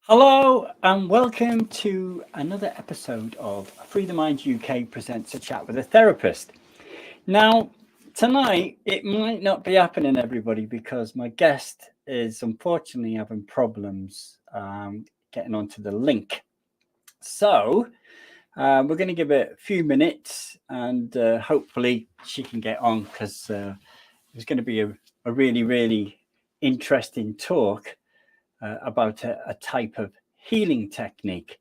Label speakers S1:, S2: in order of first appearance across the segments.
S1: Hello and welcome to another episode of Free the Mind UK presents a chat with a therapist. Now, tonight it might not be happening, everybody, because my guest is unfortunately having problems getting onto the link. So, we're going to give it a few minutes and hopefully she can get on because it's going to be a really interesting talk about a type of healing technique.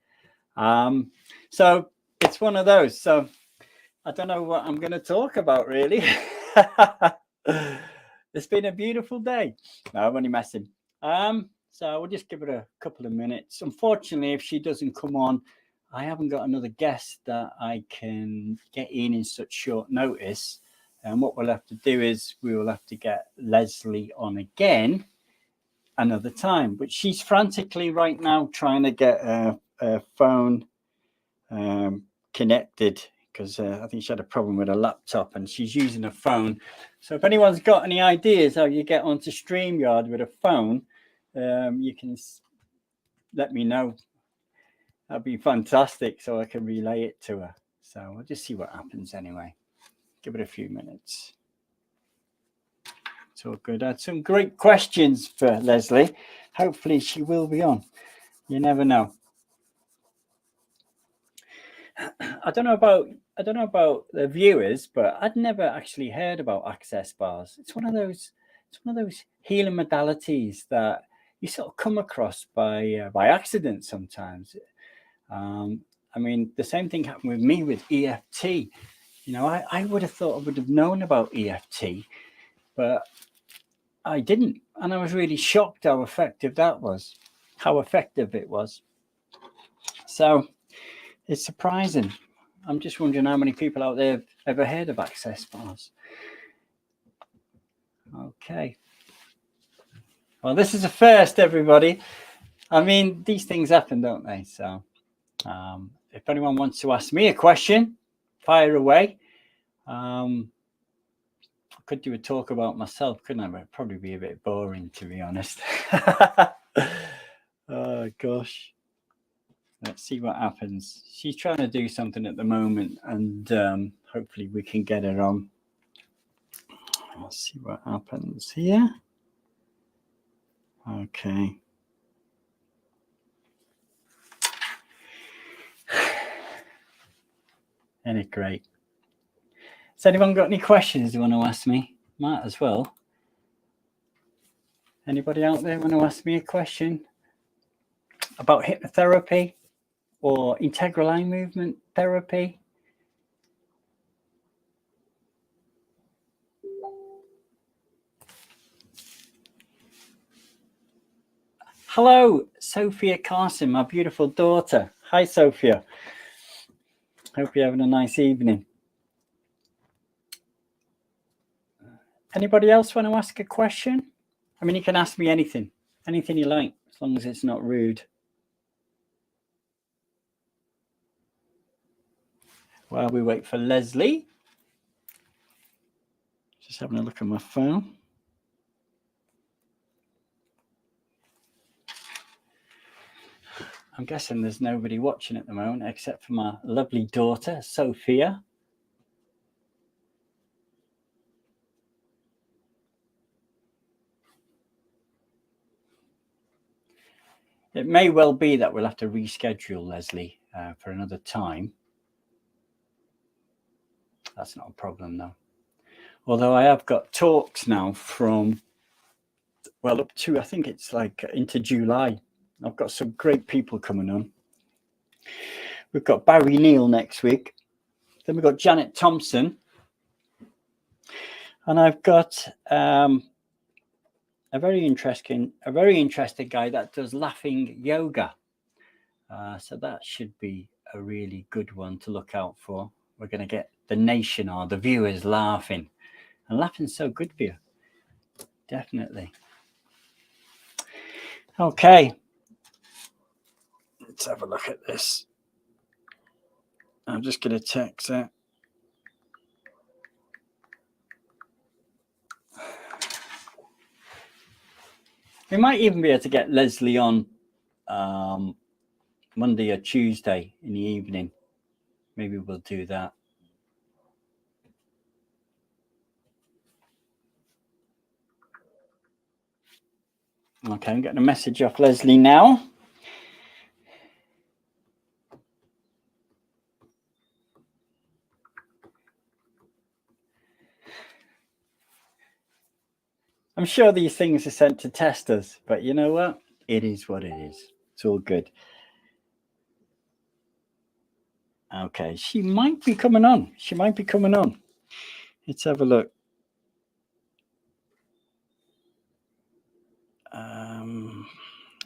S1: So it's one of those. So I don't know what I'm going to talk about really. It's been a beautiful day. No, I'm only messing. So we'll just give it a couple of minutes. Unfortunately, if she doesn't come on, I haven't got another guest that I can get in such short notice. And what we'll have to do is we will have to get Leslie on again another time. But she's frantically right now trying to get a phone connected because I think she had a problem with her laptop and she's using a phone. So if anyone's got any ideas how you get onto StreamYard with a phone, you can let me know. That'd be fantastic so I can relay it to her. So we'll just see what happens anyway. Give it a few minutes. It's all good. I had some great questions for Leslie. Hopefully she will be on. You never know. I don't know about the viewers, but I'd never actually heard about access bars. It's one of those healing modalities that you sort of come across by accident sometimes. I mean, the same thing happened with me with EFT. You know, I would have thought I would have known about EFT, but I didn't, and I was really shocked how effective it was. So it's surprising. I'm just wondering how many people out there have ever heard of access bars. Okay. Well, this is a first, everybody. I mean, these things happen, don't they? So if anyone wants to ask me a question, fire away. I could do a talk about myself, couldn't I? But it'd probably be a bit boring, to be honest. Oh, gosh. Let's see what happens. She's trying to do something at the moment, and hopefully we can get her on. Let's see what happens here. Okay. Isn't it great? Has anyone got any questions you want to ask me? Might as well. Anybody out there want to ask me a question about hypnotherapy or integral eye movement therapy? Hello, Sophia Carson, my beautiful daughter. Hi, Sophia. Hope you're having a nice evening. Anybody else want to ask a question? I mean, you can ask me anything you like, as long as it's not rude. While we wait for Leslie, just having a look at my phone. I'm guessing there's nobody watching at the moment except for my lovely daughter, Sophia. It may well be that we'll have to reschedule, Leslie, for another time. That's not a problem, though. Although I have got talks now from, well, up to, I think it's like into July. I've got some great people coming on. We've got Barry Neal next week. Then we've got Janet Thompson. And I've got a very interesting guy that does laughing yoga. So that should be a really good one to look out for. We're going to get the nation or the viewers laughing. And laughing's so good for you. Definitely. Okay. Let's have a look at this. I'm just going to text it. We might even be able to get Leslie on Monday or Tuesday in the evening. Maybe we'll do that. Okay, I'm getting a message off Leslie now. I'm sure these things are sent to test us, but you know what? It is what it is. It's all good. Okay, she might be coming on. She might be coming on. Let's have a look.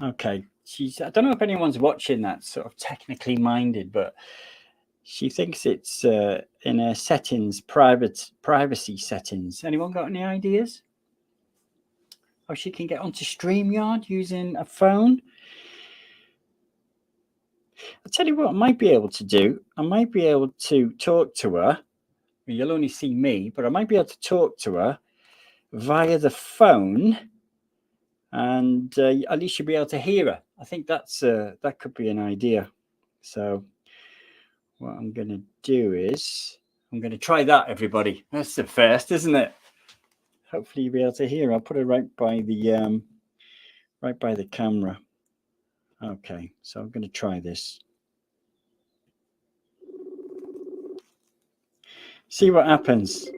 S1: Okay, I don't know if anyone's watching that sort of technically minded, but she thinks it's in her settings, privacy settings. Anyone got any ideas? How she can get onto StreamYard using a phone? I'll tell you what I might be able to do. I might be able to talk to her. You'll only see me, but I might be able to talk to her via the phone, and at least you'll be able to hear her. I think that could be an idea. So what I'm going to do is I'm going to try that, everybody. That's the first, isn't it? Hopefully you'll be able to hear. I'll put it right by the camera. Okay, so I'm going to try this. See what happens.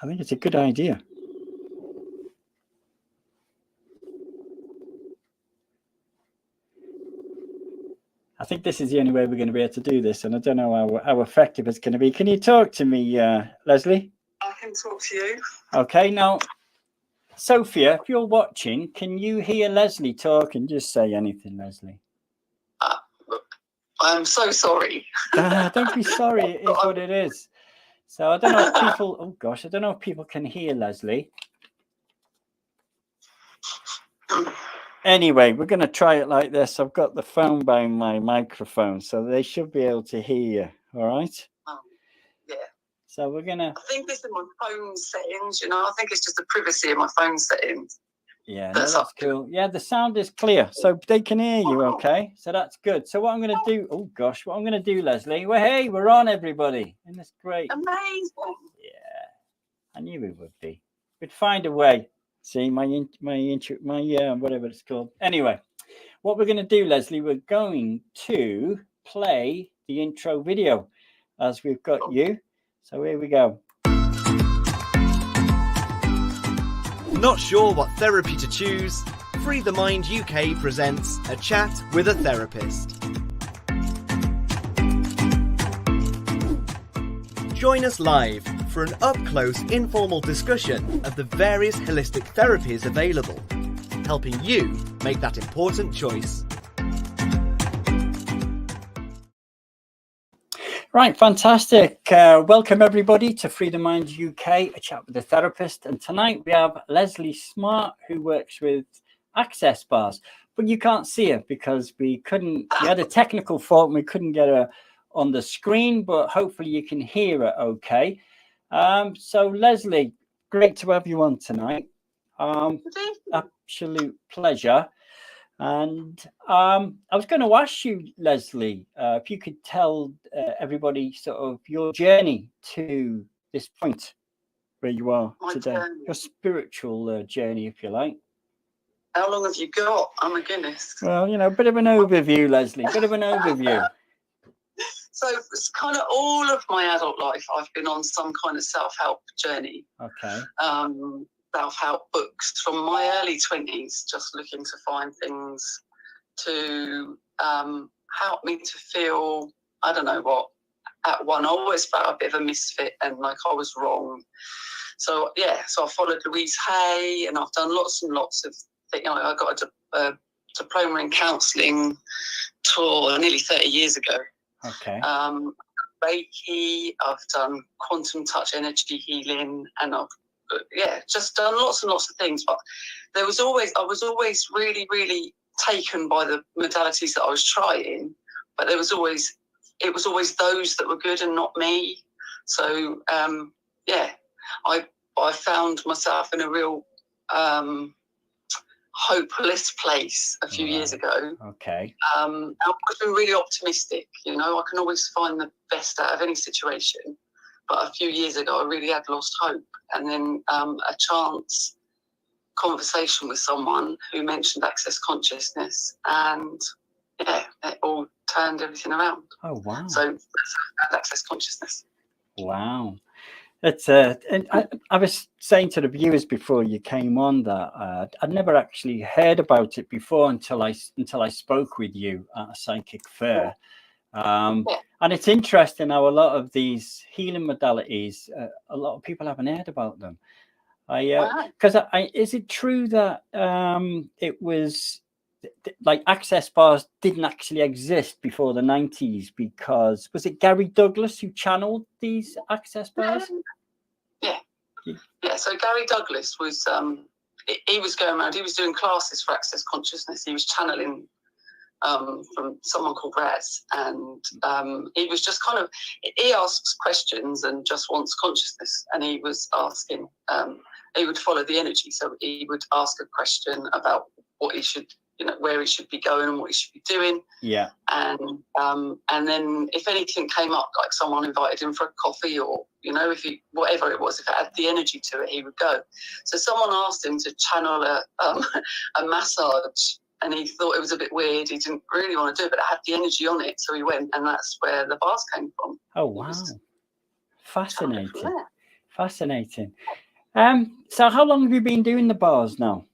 S1: I think it's a good idea. I think this is the only way we're going to be able to do this, and I don't know how effective it's going to be. Can you talk to me, Leslie?
S2: I can talk to you.
S1: Okay, now, Sophia, if you're watching, can you hear Leslie talk? And just say anything, Leslie.
S2: I'm so sorry.
S1: Don't be sorry. It is what it is. So I don't know if people. Oh gosh, I don't know if people can hear Leslie. Anyway, we're going to try it like this. I've got the phone by my microphone, so they should be able to hear you. All right?
S2: Yeah.
S1: So we're going to...
S2: I think this is my phone settings, I think it's just the privacy of my phone settings.
S1: Yeah, no, that's cool. Yeah, the sound is clear, so they can hear you, okay? So that's good. So what I'm going to do... Oh, gosh, what I'm going to do, Leslie... Well, hey, we're on, everybody. And that's great.
S2: Amazing.
S1: Yeah, I knew we would be. We'd find a way. See, my whatever it's called. Anyway, what we're going to do, Leslie, we're going to play the intro video as we've got you. So here we go.
S3: Not sure what therapy to choose? Free the Mind UK presents A Chat with a Therapist. Join us live for an up-close informal discussion of the various holistic therapies available, helping you make that important choice.
S1: Right, fantastic. Welcome everybody to Free the Mind UK, A Chat with a Therapist. And tonight we have Leslie Smart, who works with Access Bars. But you can't see her because we had a technical fault and we couldn't get her on the screen, but hopefully you can hear her okay. So Leslie, great to have you on tonight. Absolute pleasure. And I was going to ask you, Leslie, if you could tell everybody sort of your journey to this point where you are today, your spiritual journey, if you like.
S2: How long have you got? Oh my goodness.
S1: Well, a bit of an overview, Leslie, bit of an overview.
S2: So it's kind of all of my adult life, I've been on some kind of self-help journey.
S1: Okay.
S2: Self-help books from my early 20s, just looking to find things to help me to feel, I don't know what, at one, I always felt a bit of a misfit and like I was wrong. So I followed Louise Hay and I've done lots and lots of things. I got a diploma in counselling nearly 30 years ago.
S1: Okay.
S2: Reiki, I've done quantum touch energy healing, and I've just done lots and lots of things. But I was always really, really taken by the modalities that I was trying. But it was always those that were good and not me. So I found myself in a real hopeless place a few years ago.
S1: Okay.
S2: I've always been really optimistic. You know, I can always find the best out of any situation. But a few years ago, I really had lost hope. And then a chance conversation with someone who mentioned access consciousness, and yeah, it all turned everything around.
S1: Oh, wow.
S2: So that's access consciousness.
S1: Wow. It's and I was saying to the viewers before you came on that I'd never actually heard about it before until I spoke with you at a psychic fair. And it's interesting how a lot of these healing modalities, a lot of people haven't heard about them. Because is it true that it was like access bars didn't actually exist before the 90s? Because was it Gary Douglas who channeled these access bars?
S2: Yeah. So Gary Douglas was he was going around. He was doing classes for access consciousness. He was channeling from someone called Raz, and he was just kind of, he asks questions and just wants consciousness, and he was asking, he would follow the energy, so he would ask a question about what he should, you know, where he should be going and what he should be doing.
S1: Yeah.
S2: And then if anything came up, like someone invited him for a coffee, or, you know, if he, whatever it was, if it had the energy to it, he would go. So someone asked him to channel a massage, and he thought it was a bit weird. He didn't really want to do it, but it had the energy on it. So he went, and that's where the bars came from.
S1: Oh, wow. Fascinating. Fascinating. So how long have you been doing the bars now?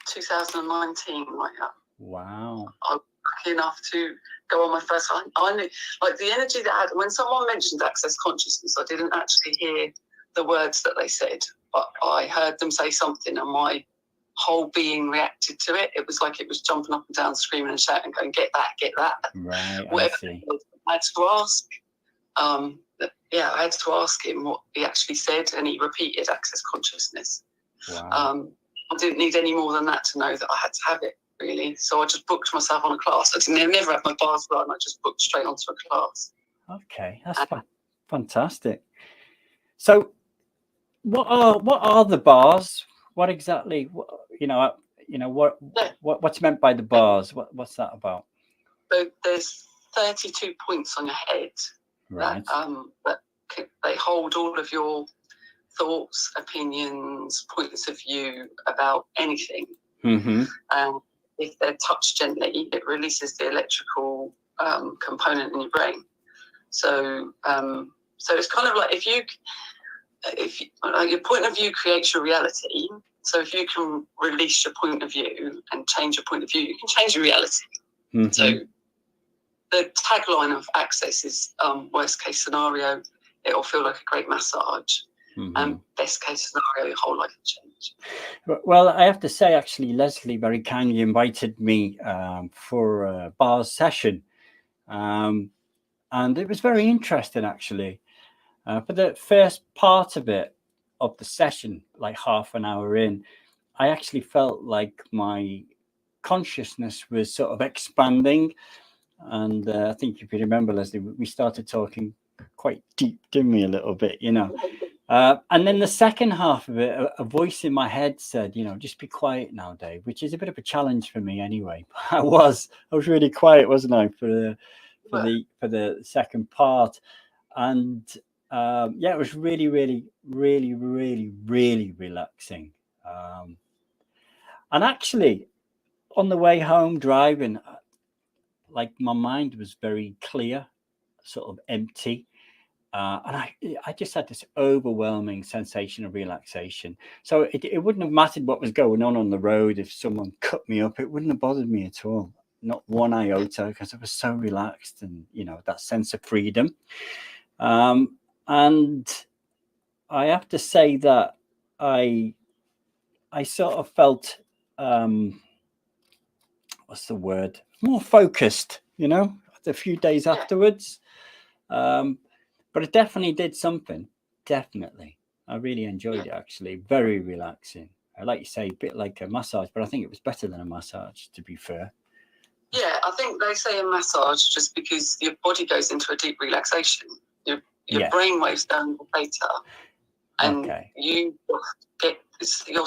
S2: 2019, right now.
S1: Wow.
S2: I was lucky enough to go on my first time. I knew, like, the energy that had, when someone mentioned access consciousness, I didn't actually hear the words that they said, but I heard them say something, and my whole being reacted to it. It was like it was jumping up and down, screaming and shouting, going, get that, get that.
S1: Right,
S2: whatever.
S1: I see.
S2: I had to ask. I had to ask him what he actually said, and he repeated access consciousness.
S1: Wow.
S2: I didn't need any more than that to know that I had to have it, really. So I just booked myself on a class. I never had my bars run. I just booked straight onto a class.
S1: Okay, that's fantastic. So, what are the bars? What exactly? What's meant by the bars? What's that about?
S2: So there's 32 points on your head.
S1: Right.
S2: That they hold all of your thoughts, opinions, points of view about anything.
S1: Mm-hmm.
S2: And if they're touched gently, it releases the electrical component in your brain. So it's kind of like if your point of view creates your reality. So if you can release your point of view and change your point of view, you can change your reality.
S1: Mm-hmm.
S2: So the tagline of Access is worst case scenario, it'll feel like a great massage.
S1: Mm-hmm.
S2: And best case scenario, your whole life will change.
S1: Well, I have to say, actually, Leslie very kindly invited me for a bars session. And it was very interesting, actually. For the first part of the session, like half an hour in, I actually felt like my consciousness was sort of expanding. And I think if you remember, Leslie, we started talking quite deep, didn't we, a little bit, you know. And then the second half of it, a voice in my head said, you know, just be quiet now, Dave, which is a bit of a challenge for me anyway. I was really quiet, wasn't I, for the second part. And it was really, really, really, really, really relaxing. And actually, on the way home driving, like my mind was very clear, sort of empty. And I just had this overwhelming sensation of relaxation. So it wouldn't have mattered what was going on the road. If someone cut me up, it wouldn't have bothered me at all. Not one iota, because I was so relaxed, and, you know, that sense of freedom. And I have to say that I sort of felt, what's the word? More focused, you know, a few days afterwards. But it definitely did something. Definitely. I really enjoyed it, actually. Very relaxing. Like you say, a bit like a massage, but I think it was better than a massage, to be fair.
S2: Yeah, I think they say a massage just because your body goes into a deep relaxation. Your brain waves down the theta, and you're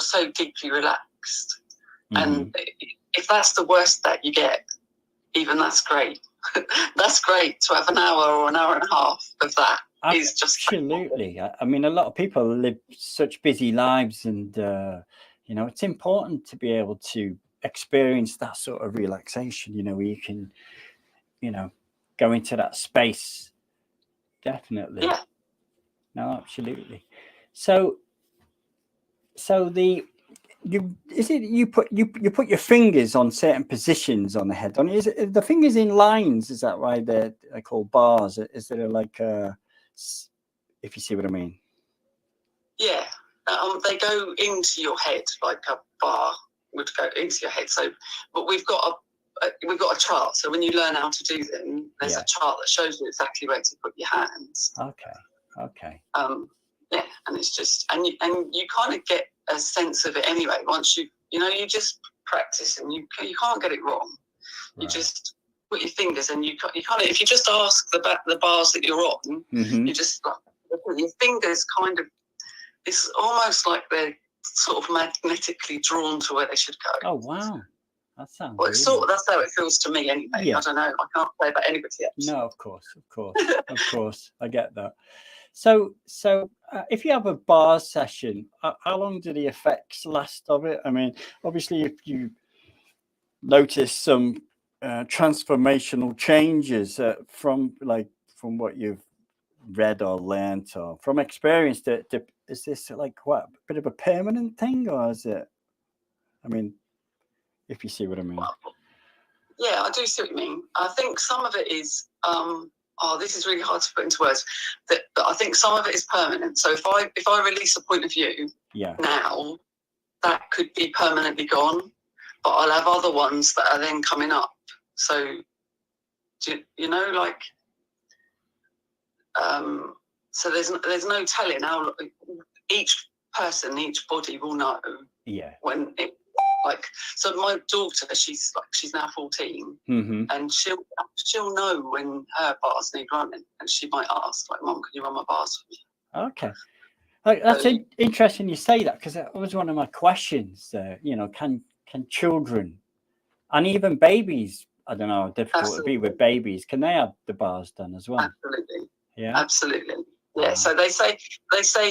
S2: so deeply relaxed. And if that's the worst that you get, even that's great. That's great to have an hour or an hour and a half of that. Is just
S1: absolutely. I mean, a lot of people live such busy lives, and you know, it's important to be able to experience that sort of relaxation, you know, where you can, you know, go into that space. Definitely.
S2: Yeah.
S1: No, absolutely. So you put your fingers on certain positions on the head, don't you? Is it the fingers in lines? Is that why they're called bars? Is there like if you see what I mean?
S2: Yeah. They go into your head like a bar would go into your head. So, but we've got a chart. So when you learn how to do them, there's a chart that shows you exactly where to put your hands.
S1: Okay.
S2: Yeah, and it's just and you kind of get a sense of it anyway. Once you just practice, and you can't get it wrong. Right. You just put your fingers, and you kind of, if you just ask the bars that you're on, you just like your fingers kind of. It's almost like they're sort of magnetically drawn to where they should go.
S1: Oh wow, that sounds.
S2: Well, it's that's how it feels to me anyway. Yeah. I don't know. I can't say about anybody else.
S1: No, of course, I get that. So if you have a bar session, how long do the effects last of it? I mean, obviously, if you notice some transformational changes from what you've read or learned or from experience, is this like what, a bit of a permanent thing, or is it? I mean, if you see what I mean.
S2: Well, yeah, I do see what you mean. I think some of it is. This is really hard to put into words. That I think some of it is permanent. So if I release a point of view now, that could be permanently gone, but I'll have other ones that are then coming up. So, you know, like, so there's no telling how each person, each body will know. Yeah. When it. Like, so my daughter, she's now 14, and she'll know when her bars need running, and she might ask, like, "Mom, can you run my bars for me?" Okay,
S1: that's interesting you say that, because that was one of my questions. You know, can children and even babies? I don't know how difficult it'd be with babies. Can they have the bars done as well?
S2: Absolutely.
S1: Yeah.
S2: Absolutely. Yeah. Wow. So they say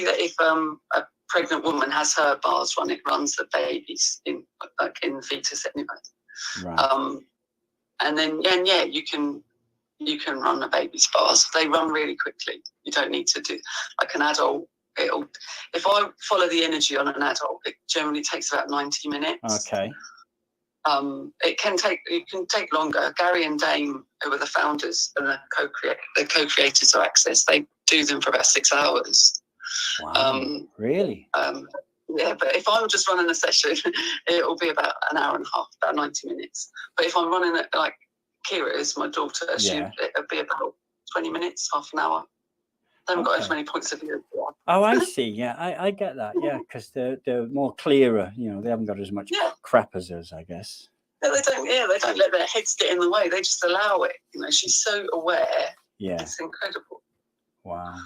S2: that if a pregnant woman has her bars run, it runs the babies in the fetus anyway. Right. And then you can run a baby's bars. They run really quickly. You don't need to do like an adult. If I follow the energy on an adult, it generally takes about 90 minutes.
S1: Okay.
S2: It can take longer. Gary and Dame, who are the founders and the co-creators of Access, they do them for about 6 hours.
S1: Wow. Really?
S2: Yeah, but if I'm just running a session, it'll be about an hour and a half, about 90 minutes. But if I'm running it like Kira's, my daughter, it'll be about 20 minutes, half an hour. They haven't got as many points of view.
S1: Oh, I see. Yeah, I get that. Yeah, because they're more clearer. You know, they haven't got as much crap as us, I guess.
S2: Yeah, they don't let their heads get in the way. They just allow it. You know, she's so aware. Yeah, it's incredible.
S1: Wow.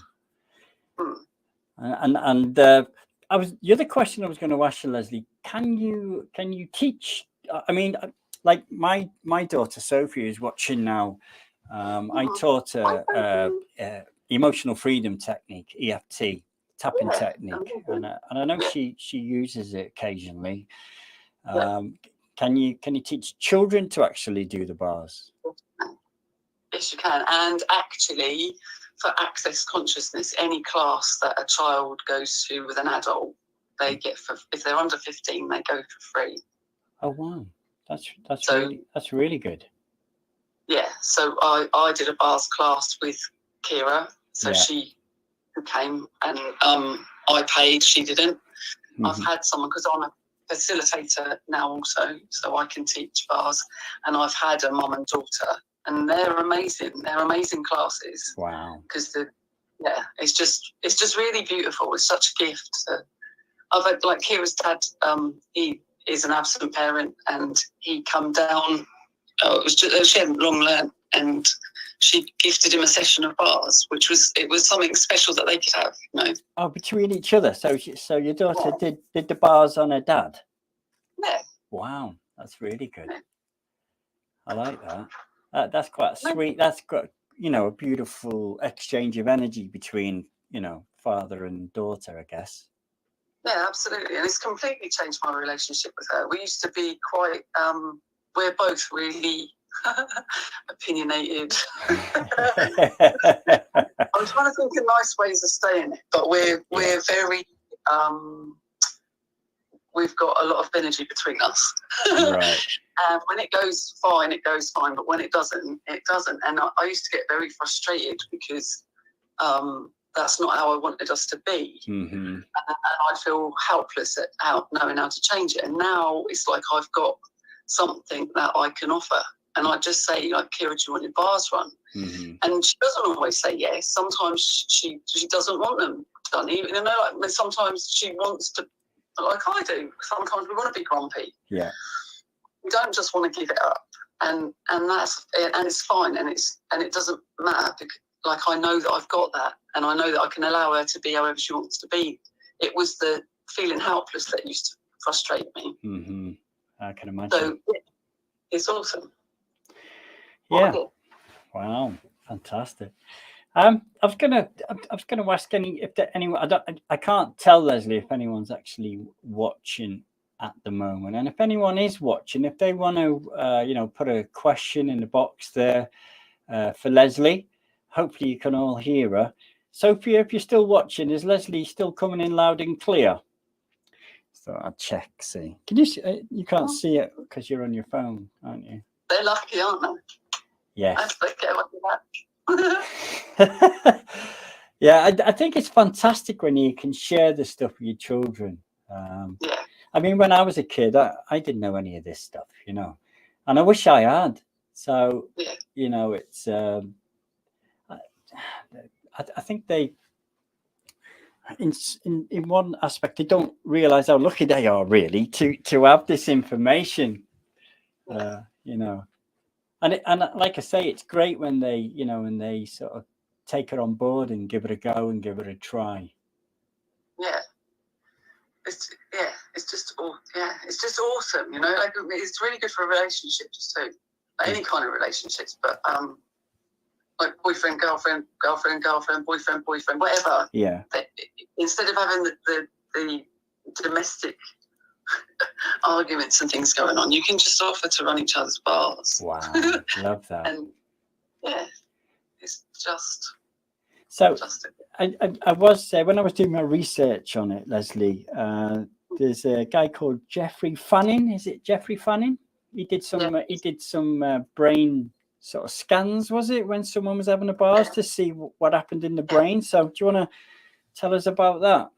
S1: And the other question I was going to ask you, Leslie, can you teach? I mean, like my daughter Sophie is watching now. I taught her emotional freedom technique, EFT, tapping technique, and I know she uses it occasionally. Can you teach children to actually do the bars?
S2: Yes, you can. And actually, for Access Consciousness, any class that a child goes to with an adult, they get if they're under 15, they go for free.
S1: Oh wow, that's really good.
S2: Yeah, so I did a bars class with Kira, so she came, and I paid, she didn't. I've had someone, because I'm a facilitator now also, so I can teach bars, and I've had a mum and daughter, and they're amazing. They're amazing classes.
S1: Wow.
S2: Because it's just really beautiful. It's such a gift. I've had, like, Kira's dad, he is an absent parent, and he come down. She hadn't long learned, and she gifted him a session of bars, which was something special that they could have, you know.
S1: Oh, between each other. So your daughter did the bars on her dad?
S2: Yeah.
S1: Wow, that's really good.
S2: Yeah.
S1: I like that. That's quite sweet. That's got, a beautiful exchange of energy between, father and daughter, I guess.
S2: Yeah, absolutely. And it's completely changed my relationship with her. We used to be quite, we're both really opinionated. I'm trying to think of nice ways of saying it, but we're very, we've got a lot of energy between us.
S1: Right.
S2: And when it goes fine, it goes fine. But when it doesn't, it doesn't. And I used to get very frustrated because that's not how I wanted us to be.
S1: Mm-hmm.
S2: And I feel helpless at knowing how to change it. And now it's like I've got something that I can offer. And I just say, like, Kira, do you want your bars run?
S1: Mm-hmm.
S2: And she doesn't always say yes. Sometimes she doesn't want them done. Even like sometimes she wants to, like I do. Sometimes we want to be grumpy.
S1: Yeah.
S2: We don't just want to give it up, and it's fine, and it doesn't matter because, like, I know that I've got that, and I know that I can allow her to be however she wants to be. It was the feeling helpless that used to frustrate me.
S1: Mm-hmm. I can imagine.
S2: So it's awesome.
S1: Yeah. Wow. Fantastic. I was gonna ask anyone. I can't tell, Leslie, if anyone's actually watching at the moment, and if anyone is watching, if they want to put a question in the box there for Leslie. Hopefully you can all hear her. Sophia, if you're still watching, is Leslie still coming in loud and clear? So I'll check. See, can you see, you can't see it because you're on your phone, aren't you?
S2: They're lucky, aren't they?
S1: Yes.
S2: I get that.
S1: Yeah, I think it's fantastic when you can share the stuff with your children.
S2: Yeah.
S1: I mean, when I was a kid, I didn't know any of this stuff, and I wish I had. So,
S2: yeah.
S1: It's, I think they, in one aspect, they don't realize how lucky they are really to have this information,
S2: Yeah.
S1: And like I say, it's great when they sort of take it on board and give it a go and give it a try.
S2: Yeah. It's just awesome, Like, it's really good for relationships too, any kind of relationships, but like boyfriend, girlfriend, boyfriend, whatever.
S1: Yeah.
S2: Instead of having the domestic arguments and things going on, you can just offer to run each other's bars.
S1: Wow, love that.
S2: And yeah, it's just.
S1: So I was when I was doing my research on it, Leslie. There's a guy called Jeffrey Fanning. Is it Jeffrey Fanning? He did some brain sort of scans, was it, when someone was having a bars to see what happened in the brain? So do you want to tell us about that?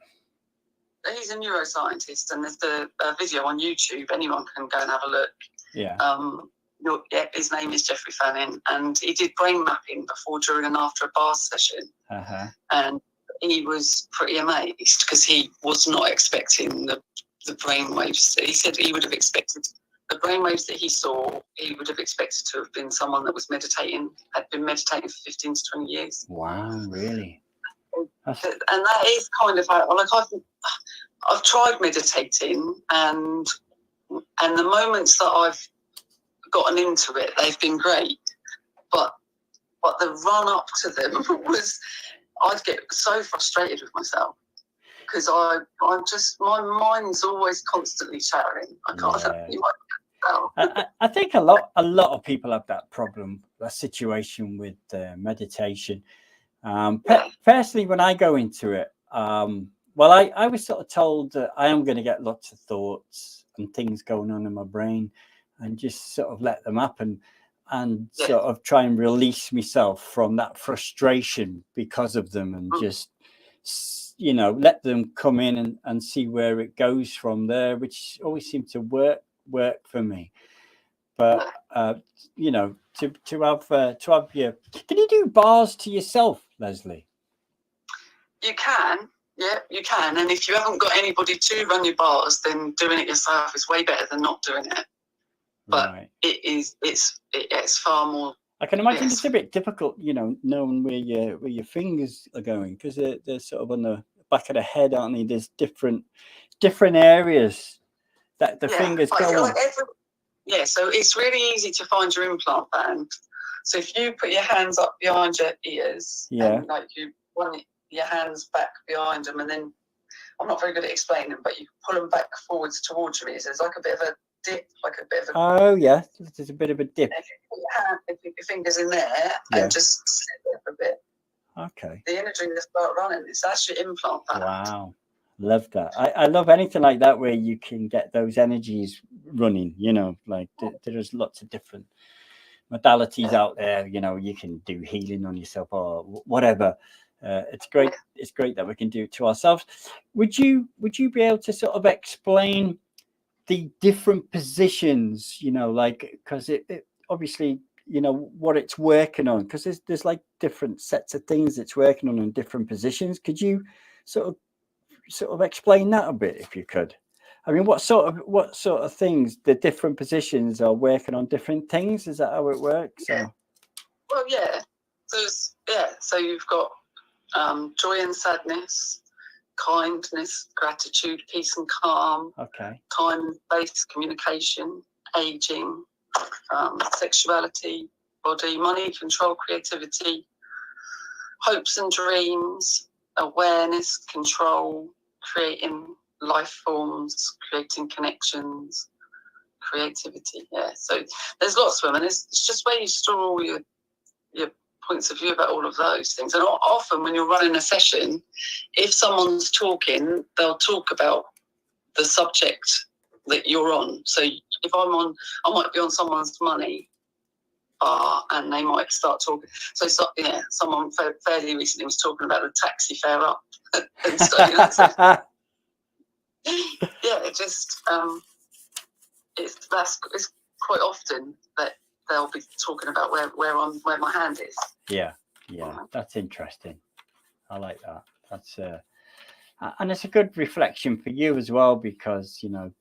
S2: He's a neuroscientist, and there's the video on YouTube. Anyone can go and have a look.
S1: Yeah.
S2: His name is Jeffrey Fanning, and he did brain mapping before, during, and after a bars session.
S1: Uh-huh.
S2: And he was pretty amazed because he was not expecting the brain waves. He said he would have expected the brain waves that he saw. He would have expected to have been someone that was had been meditating for 15 to 20 years.
S1: Wow, really?
S2: And that is kind of how, like, I've tried meditating, and the moments that I've gotten into it, they've been great, but the run up to them was, I'd get so frustrated with myself because I'm just, my mind's always constantly chattering. I can't.
S1: I think a lot of people have that problem, that situation with meditation. Personally, when I go into it, I was sort of told that I am going to get lots of thoughts and things going on in my brain, and just sort of let them happen and sort of try and release myself from that frustration because of them, and just, let them come in and see where it goes from there, which always seemed to work for me. But to have your, can you do bars to yourself, Leslie?
S2: You can. Yeah, you can. And if you haven't got anybody to run your bars, then doing it yourself is way better than not doing it. But it's far more. I
S1: can imagine it's a bit difficult, knowing where your fingers are going, because they're sort of on the back of the head, aren't they? There's different areas that the fingers go on.
S2: So it's really easy to find your implant band. So if you put your hands up behind your ears, and like you run your hands back behind them, and then I'm not very good at explaining them, but you pull them back forwards towards your ears. There's like a bit of a dip, like a bit of a.
S1: Oh yeah, there's a bit of a dip.
S2: If you put your fingers in there and just sit there for a bit.
S1: Okay.
S2: The energy will start running. It's actually implant band.
S1: Wow. Love that. I love anything like that where you can get those energies running, you know, like there's lots of different modalities out there, you know, you can do healing on yourself or whatever. It's great. It's great that we can do it to ourselves. Would you be able to sort of explain the different positions, you know, like, because it obviously, you know, what it's working on, because there's like different sets of things it's working on in different positions. Could you sort of explain that a bit if you could? I mean, what sort of things, the different positions are working on different things? Is that how it works?
S2: Yeah. Well, yeah. So you've got joy and sadness, kindness, gratitude, peace and calm.
S1: Okay.
S2: Time-based communication, aging, sexuality, body, money, control, creativity, hopes and dreams, awareness, control, creating life forms, creating connections, creativity. Yeah, so there's lots of them, and it's just where you store all your points of view about all of those things. And often when you're running a session, if someone's talking, they'll talk about the subject that you're on. So if I might be on someone's money bar, and they might start talking. So someone fairly recently was talking about the taxi fare up, and so, you know, so it just it's quite often that they'll be talking about where my hand is.
S1: Yeah, that's interesting. I like that. That's and it's a good reflection for you as well, because you know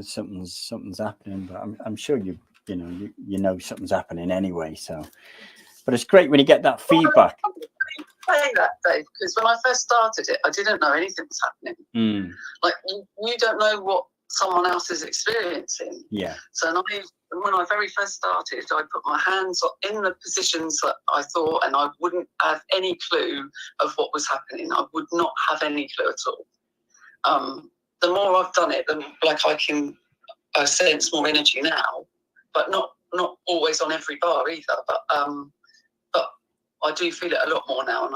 S1: something's happening, but I'm sure you know something's happening anyway. So, but it's great when you get that feedback.
S2: Say that, Dave, because when I first started it, I didn't know anything was happening. Like you don't know what someone else is experiencing.
S1: Yeah.
S2: So when I very first started, I put my hands in the positions that I thought, and I wouldn't have any clue of what was happening. I would not have any clue at all. The more I've done it, the like I sense more energy now, but not always on every bar either. But I do feel it a lot more now, and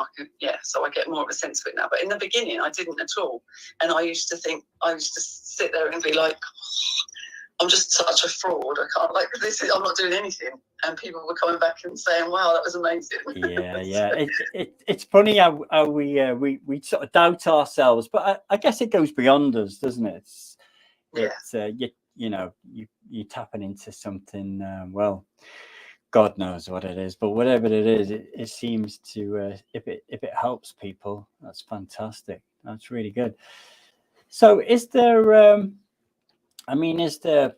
S2: so I get more of a sense of it now. But in the beginning, I didn't at all, and I used to sit there and be like, I'm just such a fraud. I can't I'm not doing anything, and people were coming back and saying, "Wow, that was amazing."
S1: Yeah. It's funny how we sort of doubt ourselves, but I guess it goes beyond us, doesn't it? It's you're tapping into something. Well, God knows what it is, but whatever it is, it seems to if it helps people, that's fantastic. That's really good. So is there is there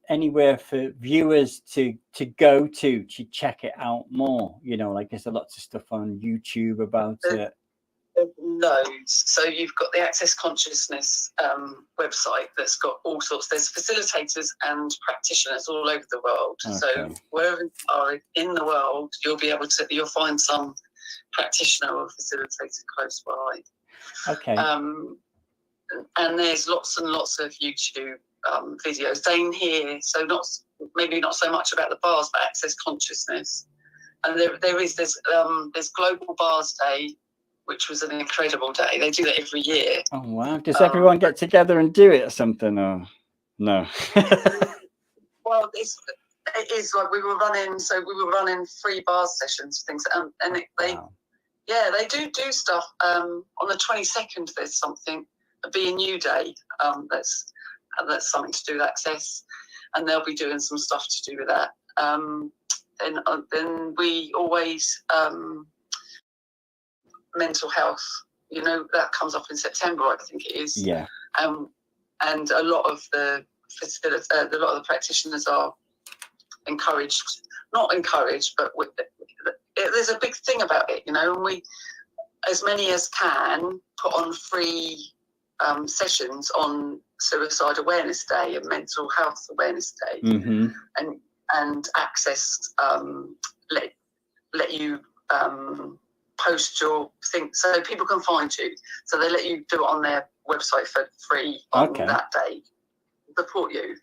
S1: anywhere for viewers to go to check it out more? You know, like there's lots of stuff on YouTube about it.
S2: Loads. So you've got the Access Consciousness website that's got all sorts. There's facilitators and practitioners all over the world. Okay. So wherever you are in the world, you'll find some practitioner or facilitator close by.
S1: Okay.
S2: And there's lots and lots of YouTube videos. Same here. So maybe not so much about the bars, but Access Consciousness. And there's Global Bars Day, which was an incredible day. They do that every year. Oh
S1: wow! Does everyone get together and do it or something, or no?
S2: Well, it is like we were running free bar sessions, things, and they do stuff. On the 22nd, there's something, a Be a New Day. That's something to do with Access, and they'll be doing some stuff to do with that. Then we always. Mental health, that comes up in September, I think it is.
S1: Yeah.
S2: And a lot of the practitioners are not encouraged, but there's a big thing about it, and we, as many as can, put on free sessions on Suicide Awareness Day and Mental Health Awareness Day, and Access let you post your thing so people can find you. So they let you do it on their website for free on that day, support you.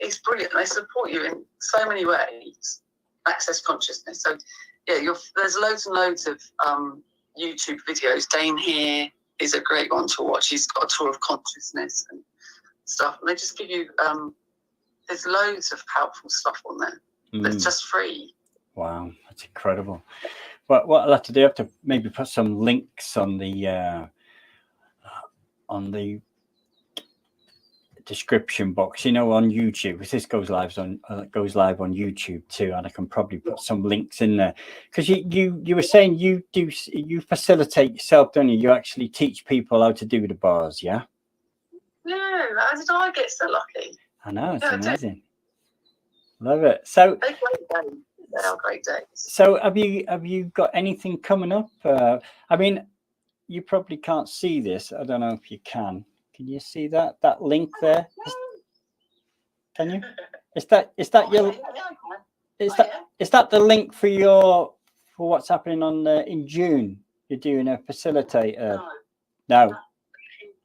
S2: It's brilliant. They support you in so many ways. Access consciousness. So there's loads and loads of YouTube videos. Dane here is a great one to watch. He's got a tour of consciousness and stuff, and they just give you there's loads of helpful stuff on there that's just free.
S1: Wow, that's incredible. What I'll have to do, I have to maybe put some links on the description box, on YouTube, because this goes live on YouTube too, and I can probably put some links in there, because you were saying you facilitate yourself, don't you? You actually teach people how to do the bars, yeah?
S2: No, how did I get so lucky?
S1: I know, it's amazing. Love it. So
S2: they're great days. They are great days.
S1: So have you got anything coming up? I mean, you probably can't see this. I don't know if you can. Can you see that link there? Can you? Is that your? Is that the link for what's happening on in June? You're doing a facilitator. No.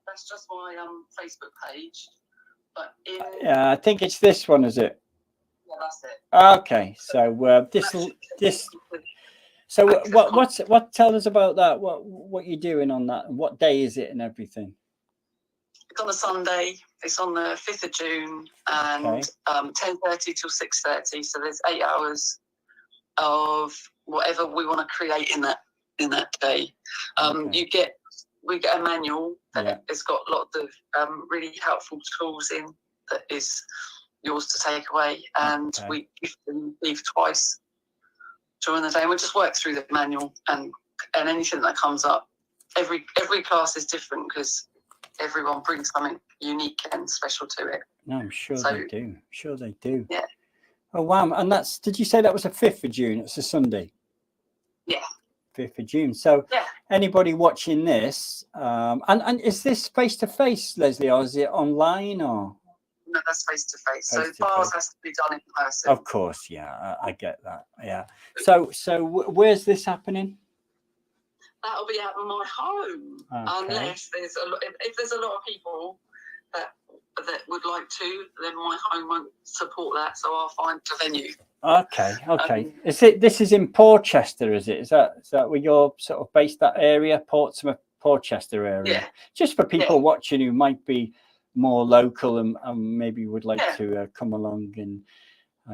S2: That's just my Facebook page. But
S1: I think it's this one, is it?
S2: Yeah, that's it.
S1: Okay, so this. So what? Tell us about that. What you're doing on that? What day is it and everything?
S2: It's on a Sunday. It's on the 5th of June, and 10:30 till 6:30. So there's 8 hours of whatever we want to create in that day. We get a manual that has got lots of really helpful tools in that is yours to take away, and we leave twice during the day. We just work through the manual and anything that comes up. Every class is different because everyone brings something unique and special to it.
S1: No, I'm sure they do. Sure they do.
S2: Yeah.
S1: Oh wow! And did you say that was the 5th of June? It's a Sunday.
S2: Yeah.
S1: 5th of June. So anybody watching this, and is this face to face, Leslie, or is it online or?
S2: No, that's face to face. So bars has to be done in person.
S1: Of course, yeah, I get that. Yeah. So where's this happening?
S2: That'll be at my home, unless there's if there's a lot of people that would like to, then my home won't support that, so I'll find a venue. Okay. This is in Portchester, is it? Is that where you're sort of based, that area, Portsmouth, Portchester area? Yeah. Just for people watching who might be more local and maybe would like to come along and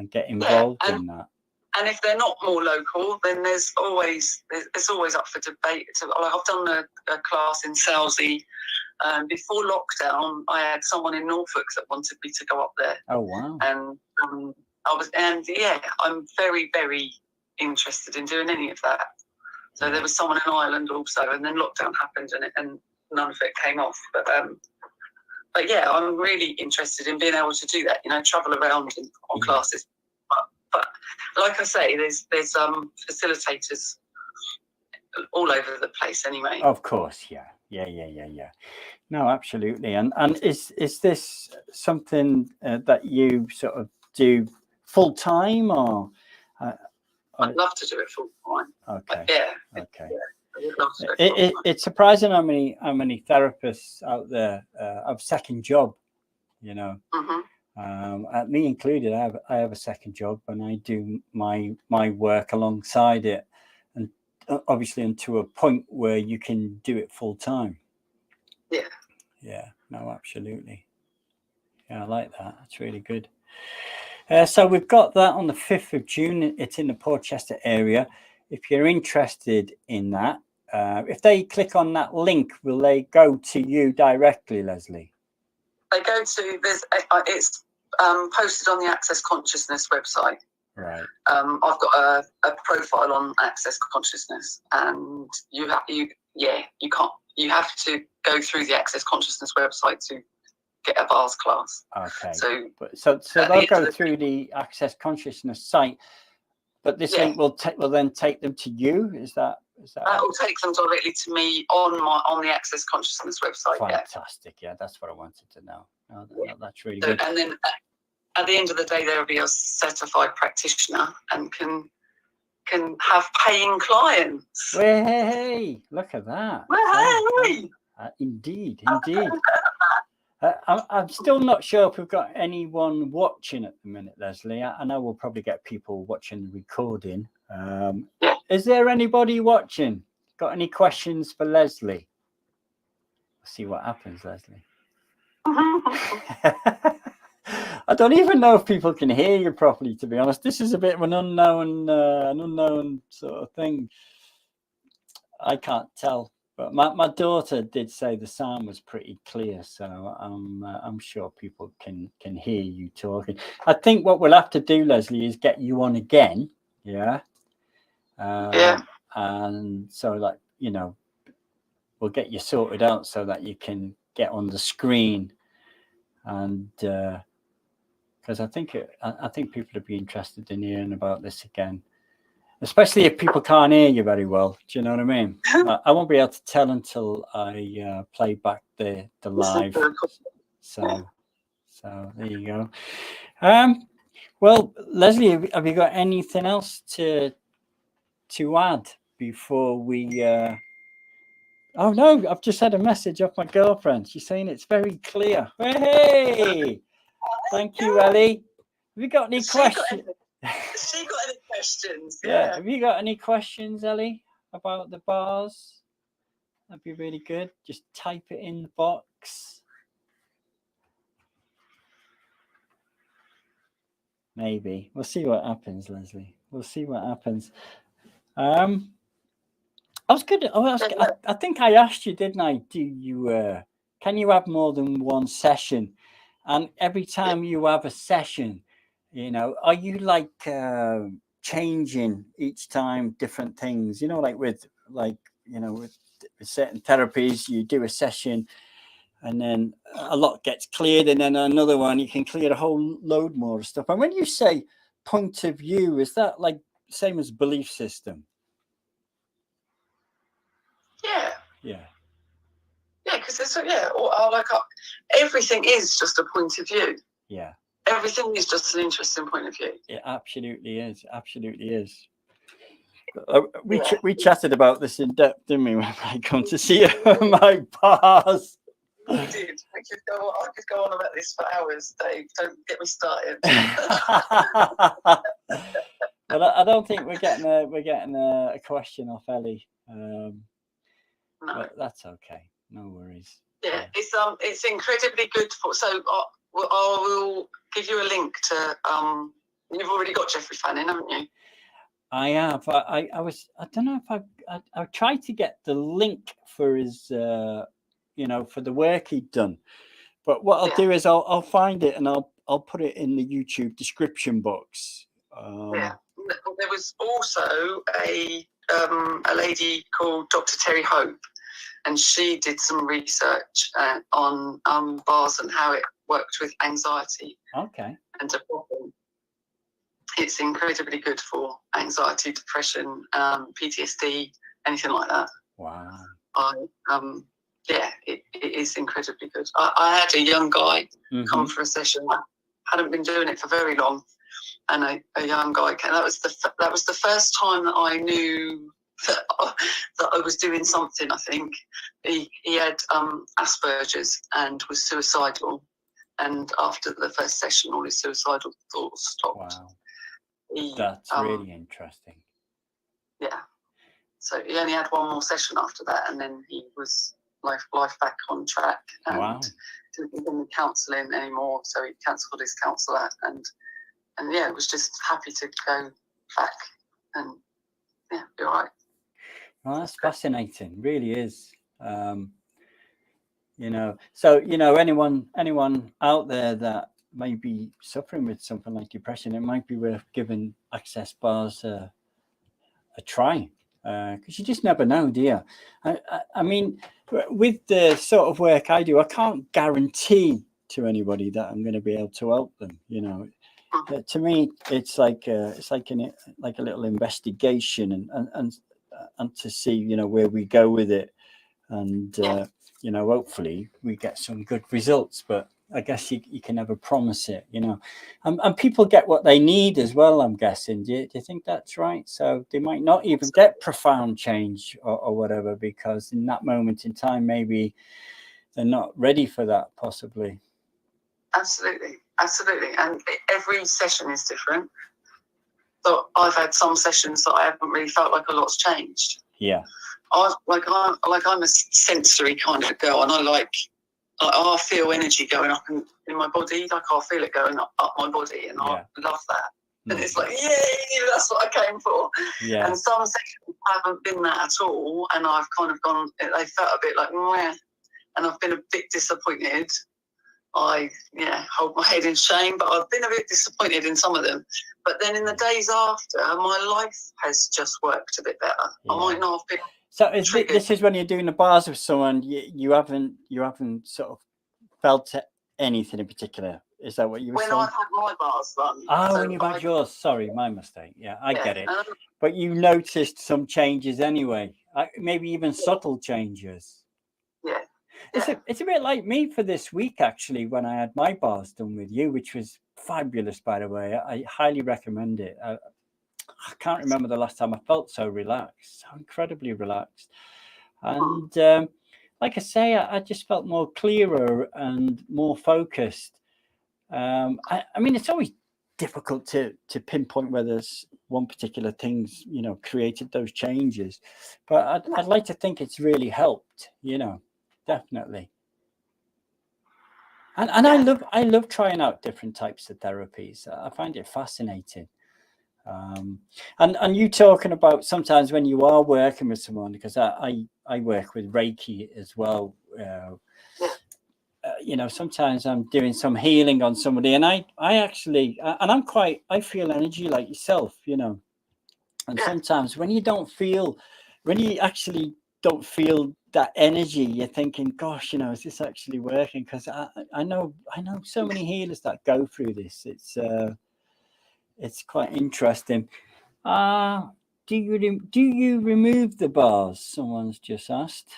S2: get involved in that. And if they're not more local, then it's always up for debate. I've done a class in Selsey. Before lockdown, I had someone in Norfolk that wanted me to go up there.
S1: Oh wow!
S2: And I'm very, very interested in doing any of that. So there was someone in Ireland also, and then lockdown happened, and none of it came off. But yeah, I'm really interested in being able to do that. Travel around on classes. But like I say, there's facilitators all over the place anyway.
S1: Of course, yeah. No, absolutely. And is this something that you sort of do full time, or?
S2: I'd love to do it full time.
S1: Okay.
S2: Yeah.
S1: Okay.
S2: Yeah,
S1: it's surprising how many therapists out there have second job. Me included. I have a second job, and I do my work alongside it, and obviously unto a point where you can do it full time. Yeah. No, absolutely. Yeah, I like that. That's really good. So we've got that on the 5th of June. It's in the Portchester area. If you're interested in that, if they click on that link, will they go to you directly, Leslie?
S2: They go to it's posted on the Access Consciousness website.
S1: Right.
S2: I've got a profile on Access Consciousness, and you have to go through the Access Consciousness website to get a bars class.
S1: Okay.
S2: So
S1: they'll go through the Access Consciousness site, but this link will then take them to you. Is that Is that
S2: That will take them directly to me on the Access Consciousness website.
S1: fantastic? Yeah, that's what I wanted to know. Oh, that's really
S2: So,
S1: good.
S2: and then at the end of the day, there will be a certified practitioner and can have paying clients.
S1: Hey, look at that.
S2: Hey!
S1: Indeed. I'm still not sure if we've got anyone watching at the minute, Leslie. I know we'll probably get people watching the recording. Is there anybody watching? Got any questions for Leslie? We'll see what happens, Leslie. I don't even know if people can hear you properly, to be honest. This is a bit of an unknown sort of thing. I can't tell, but my daughter did say the sound was pretty clear, so I'm sure people can hear you talking. I think what we'll have to do, Leslie, is get you on again, yeah. And so, like, you know, we'll get you sorted out so that you can get on the screen, and because I think people would be interested in hearing about this again, especially if people can't hear you very well. Do you know what I mean? I won't be able to tell until I play back the live. So there you go. Well, Leslie, have you got anything else to add before we? Oh no, I've just had a message off my girlfriend. She's saying it's very clear. Hey, thank you, Ellie. Have you got any questions?
S2: Has she got any questions?
S1: Yeah. Have you got any questions, Ellie, about the bars? That'd be really good. Just type it in the box. Maybe. We'll see what happens, Leslie. We'll see what happens. I think I asked you, didn't I? Can you have more than one session? And every time you have a session, you know, are you like changing each time different things? You know, like with certain therapies, you do a session and then a lot gets cleared, and then another one you can clear a whole load more stuff. And when you say point of view, is that like same as belief system? Yeah,
S2: because it's everything is just a point of view.
S1: Yeah,
S2: everything is just an interesting point of view.
S1: It absolutely is. We chatted about this in depth, didn't we, when I come to see my bars?
S2: We did. I could go on about this for hours, Dave. Don't get me started.
S1: But I don't think we're getting a question off Ellie.
S2: No,
S1: but that's okay. No worries.
S2: Yeah, it's incredibly good for. So I will give you a link to. You've already got Geoffrey Fanning, haven't you?
S1: I have. I don't know if I tried to get the link for his for the work he'd done, but what I'll do is I'll find it and I'll put it in the YouTube description box.
S2: There was also a lady called Dr. Terry Hope, and she did some research on bars and how it worked with anxiety.
S1: Okay.
S2: And depression. It's incredibly good for anxiety, depression, PTSD, anything like that.
S1: Wow.
S2: It is incredibly good. I had a young guy come for a session. I hadn't been doing it for very long, and a young guy came. That was the first time that I knew that I was doing something. I think he had Asperger's and was suicidal, and after the first session, all his suicidal thoughts stopped.
S1: Wow. That's really interesting.
S2: Yeah. So he only had one more session after that, and then he was life back on track. And didn't need counselling anymore, so he cancelled his counsellor, and was just happy to go back and be all right.
S1: Well, that's fascinating. Really is. So anyone out there that may be suffering with something like depression, it might be worth giving Access Bars a try, because you just never know, do you? I mean, with the sort of work I do, I can't guarantee to anybody that I'm going to be able to help them. To me, it's like a little investigation, and to see, you know, where we go with it, and you know, hopefully we get some good results. But I guess you can never promise it, you know, and people get what they need as well, I'm guessing. Do you think that's right? So they might not even get profound change or whatever, because in that moment in time, maybe they're not ready for that, possibly.
S2: Absolutely. And every session is different. So I've had some sessions that I haven't really felt like a lot's changed.
S1: Yeah.
S2: I'm a sensory kind of girl, and I feel energy going up in my body. Like, I feel it going up my body, and I love that. And it's like, yay, that's what I came for.
S1: Yeah.
S2: And some sessions haven't been that at all, and I've kind of gone, they felt a bit like, meh, and I've been a bit disappointed. I hold my head in shame, but I've been a bit disappointed in some of them. But then in the days after, my life has just worked a bit better. I might not have been.
S1: So this is when you're doing the bars with someone, you haven't sort of felt anything in particular. Is that what you were saying?
S2: When I've had my bars done.
S1: Oh, when you've had yours. Sorry, my mistake. Yeah, I get it. But you noticed some changes anyway, maybe even subtle changes.
S2: Yeah.
S1: It's a bit like me for this week, actually, when I had my bars done with you, which was fabulous, by the way. I highly recommend it. I can't remember the last time I felt so relaxed, so incredibly relaxed. And like I say, I just felt more clearer and more focused. I mean, it's always difficult to pinpoint whether one particular thing's, you know, created those changes. But I'd like to think it's really helped, you know. Definitely. And I love trying out different types of therapies. I find it fascinating. And you talking about sometimes when you are working with someone, because I work with Reiki as well. You know, sometimes I'm doing some healing on somebody, and I actually, and I feel energy like yourself, you know. And sometimes when you actually don't feel that energy, you're thinking, gosh, you know, is this actually working? Because I know so many healers that go through this. It's quite interesting. Do you remove the bars? Someone's just asked.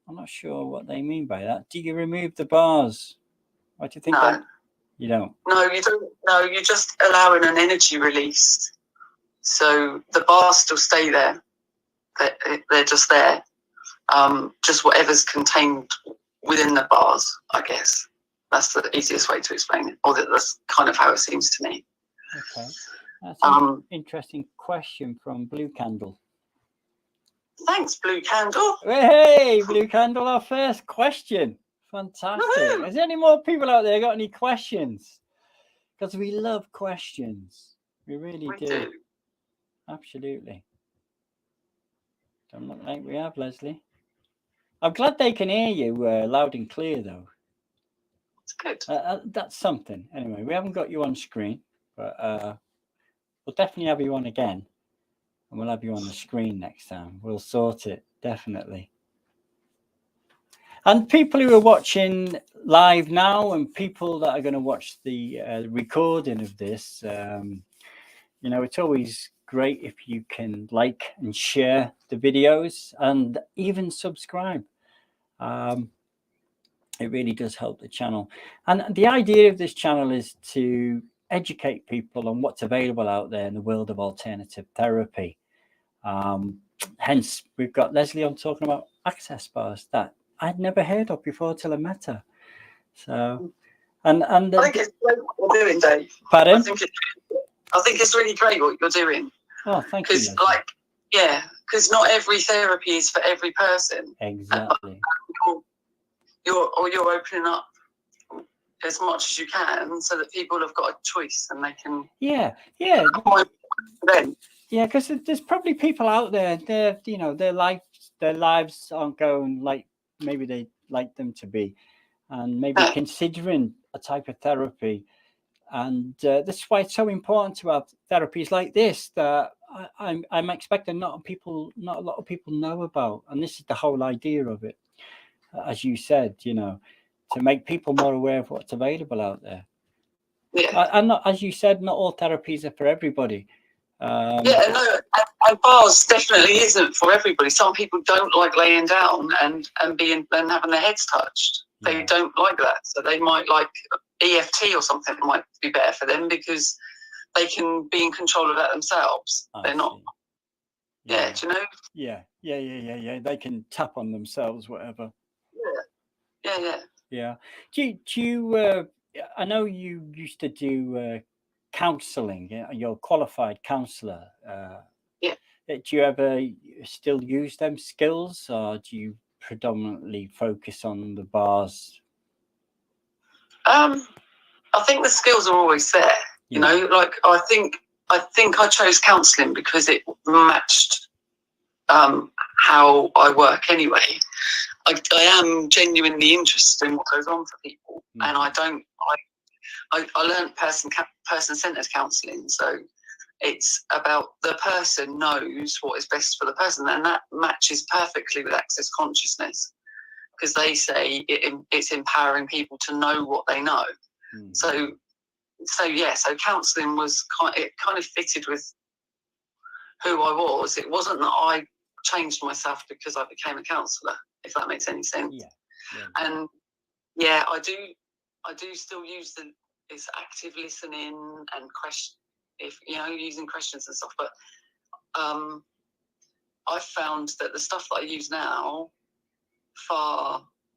S1: I'm not sure what they mean by that. Do you remove the bars? What do you think?
S2: No.
S1: You don't?
S2: No, you don't. No, you're just allowing an energy release. So the bars still stay there. They're just there. Just whatever's contained within the bars, I guess. That's the easiest way to explain it, or that's kind of how it seems to me.
S1: Okay. That's an interesting question from Blue Candle.
S2: Thanks, Blue Candle.
S1: Hey, Blue Candle, our first question. Fantastic. Woo-hoo! Is there any more people out there got any questions? Because we love questions. We really do. Absolutely. Don't look like we have, Leslie. I'm glad they can hear you loud and clear, though.
S2: That's good.
S1: That's something. Anyway, we haven't got you on screen, but we'll definitely have you on again. And we'll have you on the screen next time. We'll sort it, definitely. And people who are watching live now and people that are going to watch the recording of this, you know, it's always great if you can like and share the videos and even subscribe. It really does help the channel. And the idea of this channel is to educate people on what's available out there in the world of alternative therapy. Hence, we've got Leslie on talking about access bars that I'd never heard of before till I met her. So, and I
S2: think it's great what you're doing, Dave.
S1: Pardon?
S2: I think it's really great what you're doing.
S1: Oh, thank you.
S2: Because not every therapy is for every person.
S1: Exactly.
S2: You're opening up as much as you can so that people have got a choice and they can.
S1: Yeah. Yeah, because there's probably people out there. Their lives aren't going like maybe they'd like them to be, and maybe considering a type of therapy. And that's why it's so important to have therapies like this that I'm expecting not a lot of people know about. And this is the whole idea of it, as you said, you know, to make people more aware of what's available out there.
S2: Yeah.
S1: And not, as you said, not all therapies are for everybody.
S2: And And bars definitely isn't for everybody. Some people don't like laying down and having their heads touched. They
S1: Yeah.
S2: don't like that. So they might like EFT or something might be better for them because they can be in control of that themselves. They're not.
S1: see.
S2: Yeah, do you know?
S1: Yeah. They can tap on themselves, whatever.
S2: Yeah.
S1: Yeah. Do you I know you used to do counselling. You're a qualified counsellor.
S2: Yeah.
S1: Do you ever still use them skills, or do you predominantly focus on the bars?
S2: I think the skills are always there. You know, like I think I chose counselling because it matched how I work anyway. I am genuinely interested in what goes on for people, and I learned person-centered counselling, so it's about the person knows what is best for the person, and that matches perfectly with Access Consciousness because they say it's empowering people to know what they know. So counselling was kind of fitted with who I was. It wasn't that I changed myself because I became a counsellor, if that makes any sense.
S1: Yeah.
S2: And yeah, I do still use this active listening and using questions and stuff. But I found that the stuff that I use now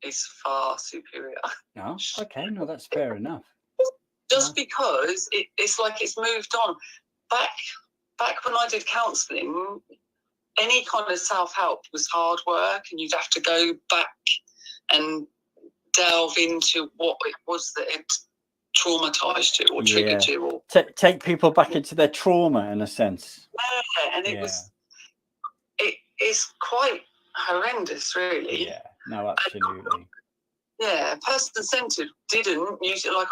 S2: is far superior.
S1: No, okay, no, that's fair enough.
S2: Just because it's like it's moved on. Back when I did counselling, any kind of self-help was hard work, and you'd have to go back and delve into what it was that it traumatized you or triggered you, or
S1: take people back into their trauma in a sense.
S2: Yeah, and it's quite horrendous, really.
S1: Yeah, no, absolutely.
S2: Person-centered didn't use it like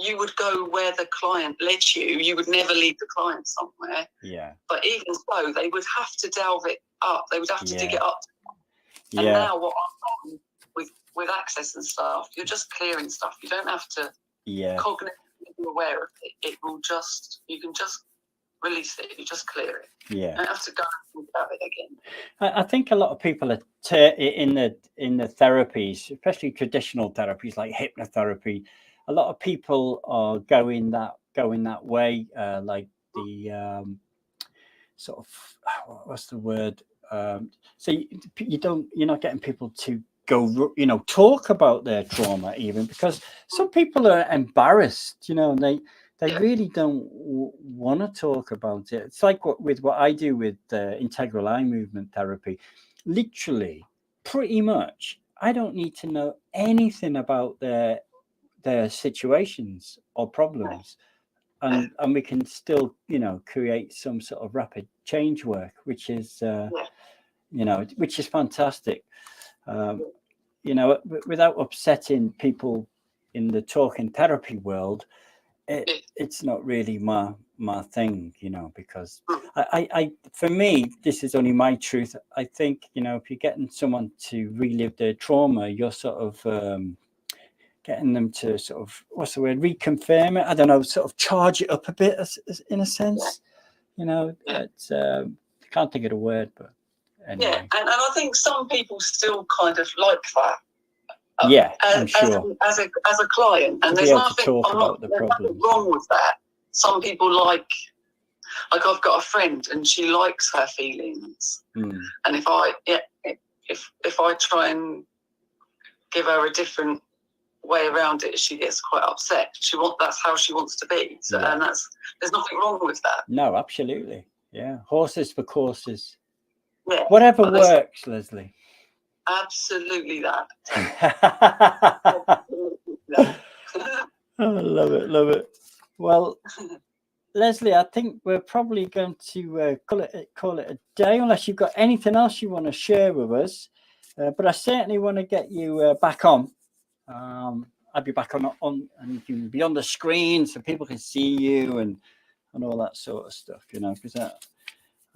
S2: you would go where the client led you. You would never lead the client somewhere.
S1: Yeah.
S2: But even so, they would have to delve it up. They would have to dig it up. And now what I've done with Access and stuff, you're just clearing stuff. You don't have to cognitively be aware of it. You can just release it. You just clear it.
S1: Yeah.
S2: You don't have to go and think about it again.
S1: I think a lot of people are in the therapies, especially traditional therapies like hypnotherapy. A lot of people are going that way, like the sort of, what's the word? So you're not getting people to go, talk about their trauma even, because some people are embarrassed, and they really don't want to talk about it. It's like what I do with integral eye movement therapy. Literally, pretty much, I don't need to know anything about their situations or problems, and we can still create some sort of rapid change work, which is which is fantastic, without upsetting people in the talking therapy world. It's not really my thing, because I for me, this is only my truth. I think if you're getting someone to relive their trauma, you're sort of getting them to sort of, what's the word, reconfirm it. I don't know, sort of charge it up a bit, in a sense. It's I can't think of the word, but anyway.
S2: Yeah, and I think some people still kind of like that.
S1: I'm sure.
S2: As a client, and there's nothing wrong with that. Some people like I've got a friend, and she likes her feelings, and if I try and give her a different way around it, she gets quite upset. That's how she wants to be. So, and there's nothing wrong with that.
S1: No, absolutely. Yeah, horses for courses.
S2: Yeah,
S1: whatever works, Leslie.
S2: Absolutely that.
S1: I love it. Well, Leslie, I think we're probably going to call it a day, unless you've got anything else you want to share with us. But I certainly want to get you back on. I'll be back on, and you can be on the screen so people can see you and all that sort of stuff. Because I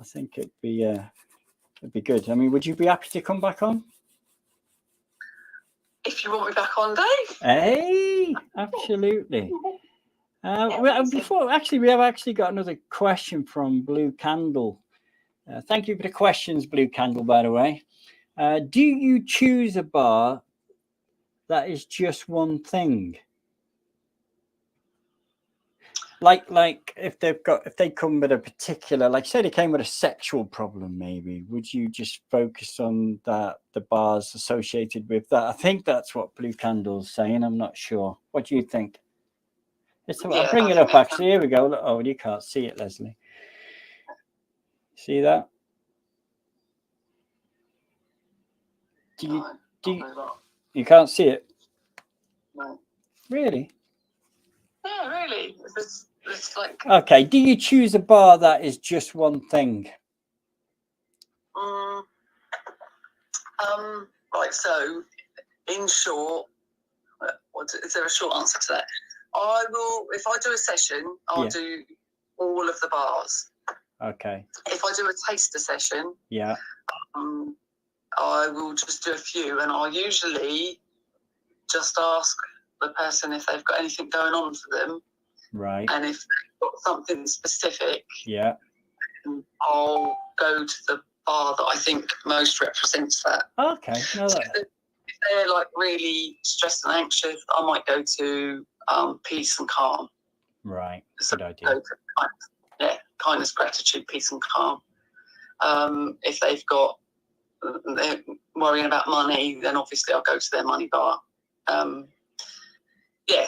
S1: think it'd be good. I mean, would you be happy to come back on?
S2: If you want me back on, Dave.
S1: Hey, absolutely. Before, actually, we have actually got another question from Blue Candle. Thank you for the questions, Blue Candle, by the way. Do you choose a bar that is just one thing? Like if they come with a particular, like say they came with a sexual problem, maybe, would you just focus on the bars associated with that? I think that's what Blue Candle's saying. I'm not sure. What do you think? I'll bring it up actually. Here we go. Oh, you can't see it, Leslie. See that? You can't see it?
S2: No.
S1: Really?
S2: Yeah, really. It's like.
S1: Okay. Do you choose a bar that is just one thing?
S2: Right. So, in short, is there a short answer to that? I will. If I do a session, I'll do all of the bars.
S1: Okay.
S2: If I do a taster session, I will just do a few, and I'll usually just ask the person if they've got anything going on for them.
S1: Right.
S2: And if they've got something specific, I'll go to the bar that I think most represents that.
S1: Okay. No,
S2: so if they're like really stressed and anxious, I might go to peace and calm.
S1: Right.
S2: So
S1: good idea.
S2: Kindness, gratitude, peace and calm. If they're worrying about money, then obviously I'll go to their money bar.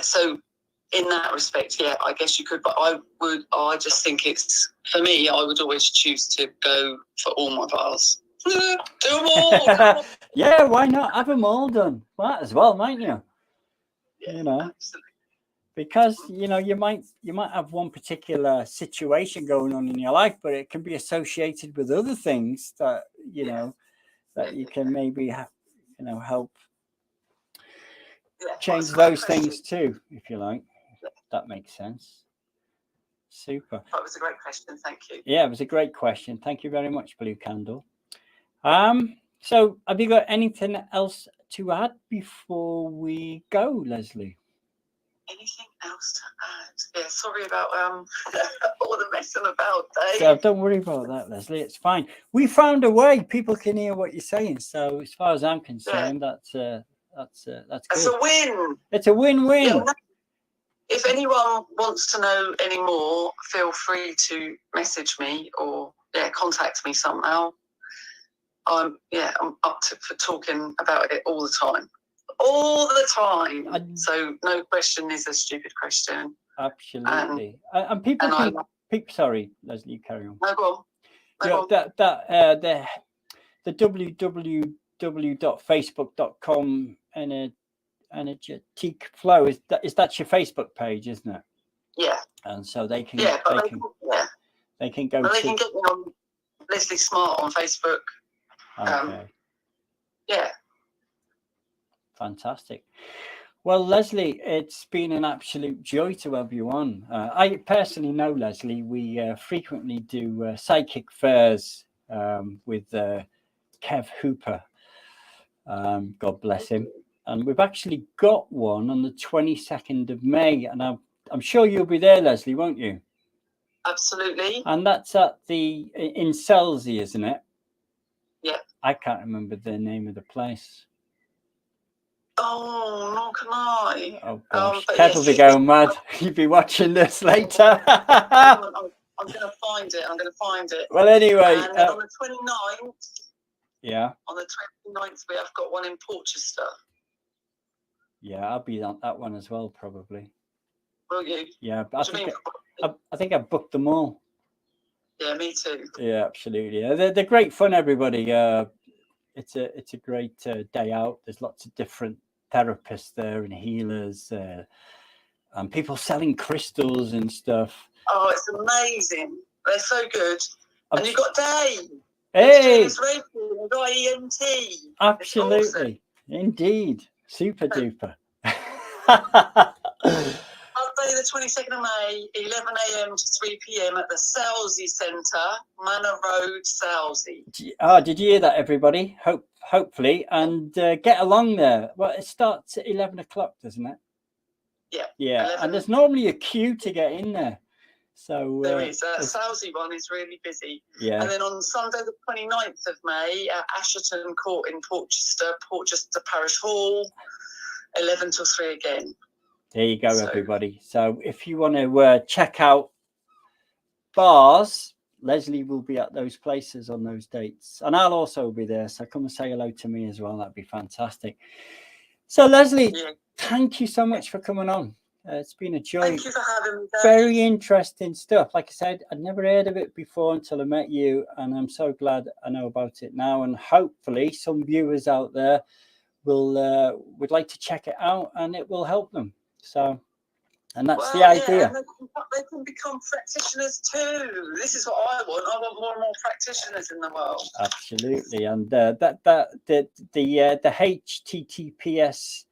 S2: So in that respect, I guess you could, but I just think it's, for me, I would always choose to go for all my bars. Do them all.
S1: Yeah, why not have them all done? Might as well, mightn't you?
S2: Absolutely.
S1: Because you might have one particular situation going on in your life, but it can be associated with other things that that you can maybe help change those things too, if you like. That makes sense. Super.
S2: That was a great question. Thank you.
S1: Yeah, it was a great question. Thank you very much, Blue Candle. So have you got anything else to add before we go, Leslie?
S2: Anything else to add? Yeah, sorry about all the messing about, Dave.
S1: So don't worry about that, Leslie. It's fine. We found a way. People can hear what you're saying. So as far as I'm concerned, that's good.
S2: It's a win.
S1: It's a win-win.
S2: Yeah, if anyone wants to know any more, feel free to message me or contact me somehow. I'm up for talking about it all the time. All the time. So no question is a stupid question.
S1: Absolutely. And people sorry, Leslie, you carry on.
S2: No, go on.
S1: The www.facebook.com energetic flow is that's your Facebook page, isn't it?
S2: Yeah.
S1: And so they can
S2: they can get me on Leslie Smart on Facebook.
S1: Okay.
S2: Yeah.
S1: Fantastic. Well, Leslie, it's been an absolute joy to have you on. I personally know Leslie. We frequently do psychic fairs with Kev Hooper. God bless him. And we've actually got one on the 22nd of May. And I'm sure you'll be there, Leslie, won't you?
S2: Absolutely.
S1: And that's in Selsey, isn't it?
S2: Yeah.
S1: I can't remember the name of the place.
S2: Oh, nor can I.
S1: Oh, gosh. Kev will be going mad. You'll be watching this later.
S2: I'm going to find it.
S1: Well, anyway.
S2: And on the 29th.
S1: Yeah.
S2: On the 29th, we have got one in Portchester.
S1: Yeah, I'll be on that one as well, probably.
S2: Will you?
S1: Yeah, but I think I've booked them all.
S2: Yeah, me too.
S1: Yeah, absolutely. They're great fun, everybody. It's a great day out. There's lots of different therapists there and healers and people selling crystals and stuff.
S2: Oh, it's amazing. They're so good. And you've got Dave.
S1: Hey!
S2: We've got ENT.
S1: Absolutely.
S2: Awesome.
S1: Indeed. Super duper.
S2: Monday the 22nd of May, 11 a.m. to 3 p.m. at the Selsey Centre, Manor Road, Selsey.
S1: Did you hear that, everybody? Hopefully. And get along there. Well, it starts at 11 o'clock, doesn't it?
S2: Yeah.
S1: Yeah,
S2: 11.
S1: and there's normally a queue to get in there. So
S2: There is. Southsea one is really busy.
S1: yeah.
S2: And then on Sunday, the 29th of May, at Asherton Court in Portchester Parish Hall, 11 till 3 again.
S1: There you go,
S2: So-
S1: everybody. So if you want to check out bars, Leslie will be at those places on those dates. And I'll also be there. So come and say hello to me as well. That'd be fantastic. So Leslie,
S2: Yeah.
S1: thank you so much for coming on. It's been a joy.
S2: Thank you for having me, Dave.
S1: Very interesting stuff. Like I said, I'd never heard of it before until I met you, and I'm so glad I know about it now. And hopefully, some viewers out there would like to check it out, and it will help them. So, and that's the idea.
S2: Yeah, and they can become practitioners too. This is what I want. I want more and more practitioners in the world.
S1: Absolutely, and the HTTPS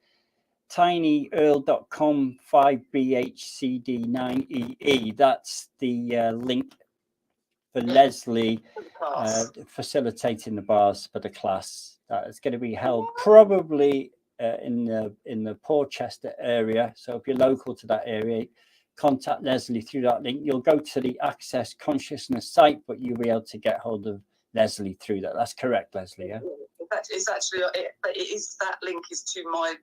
S1: tinyearl.com 5BHCD9EE. That's the link for Leslie facilitating the bars for the class. That is going to be held probably in the Portchester area. So if you're local to that area, contact Leslie through that link. You'll go to the Access Consciousness site, but you'll be able to get hold of Leslie through that. That's correct, Leslie. Yeah.
S2: It's actually that link is to my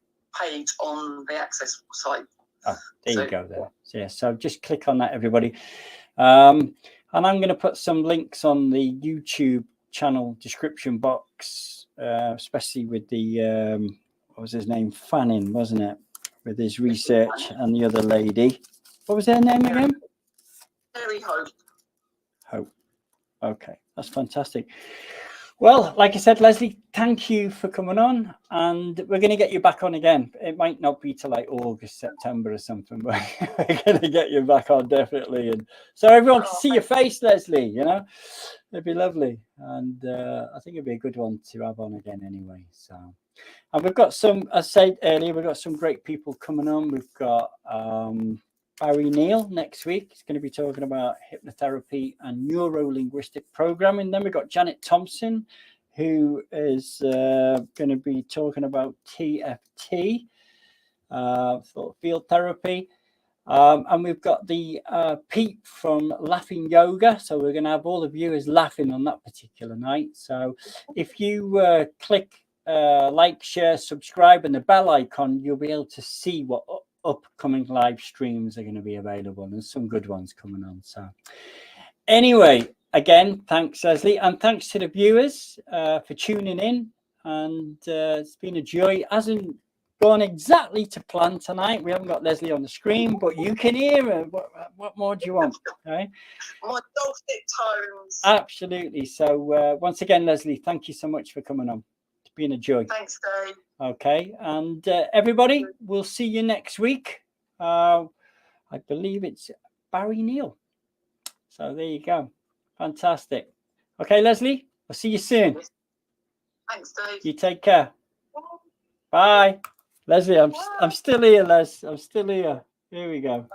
S2: page on the Access site.
S1: Oh, there you go there. So, yeah, so just click on that, everybody. And I'm going to put some links on the YouTube channel description box, especially with the what was his name, Fanning, wasn't it, with his research, and the other lady, what was her name again?
S2: Mary Hope.
S1: Hope. Okay, that's fantastic. Well, like I said, Leslie, thank you for coming on, and we're going to get you back on again. It might not be till like August, September or something, but we're going to get you back on definitely, and so everyone can see your face, Leslie. You know, it'd be lovely, and I think it'd be a good one to have on again anyway. So, and we've got some, as I said earlier, we've got some great people coming on. We've got Barry Neal next week. He's going to be talking about hypnotherapy and neuro-linguistic programming. Then we've got Janet Thompson, who is going to be talking about TFT, thought field therapy. And we've got the Pete from Laughing Yoga. So we're going to have all the viewers laughing on that particular night. So if you click like, share, subscribe, and the bell icon, you'll be able to see what upcoming live streams are going to be available, and there's some good ones coming on. So anyway, again, thanks, Leslie, and thanks to the viewers for tuning in, and it's been a joy. It hasn't gone exactly to plan tonight. We haven't got Leslie on the screen, but you can hear her. What more do you want? Okay.
S2: My dulcet tones.
S1: Absolutely. So once again, Leslie, thank you so much for coming on. It's been a joy.
S2: Thanks, Dave.
S1: Okay, and everybody, we'll see you next week. I believe it's Barry Neal. So there you go. Fantastic. Okay, Leslie, I'll see you soon.
S2: Thanks, Dave.
S1: You take care. Bye. Leslie, I'm still here, Les. I'm still here. Here we go.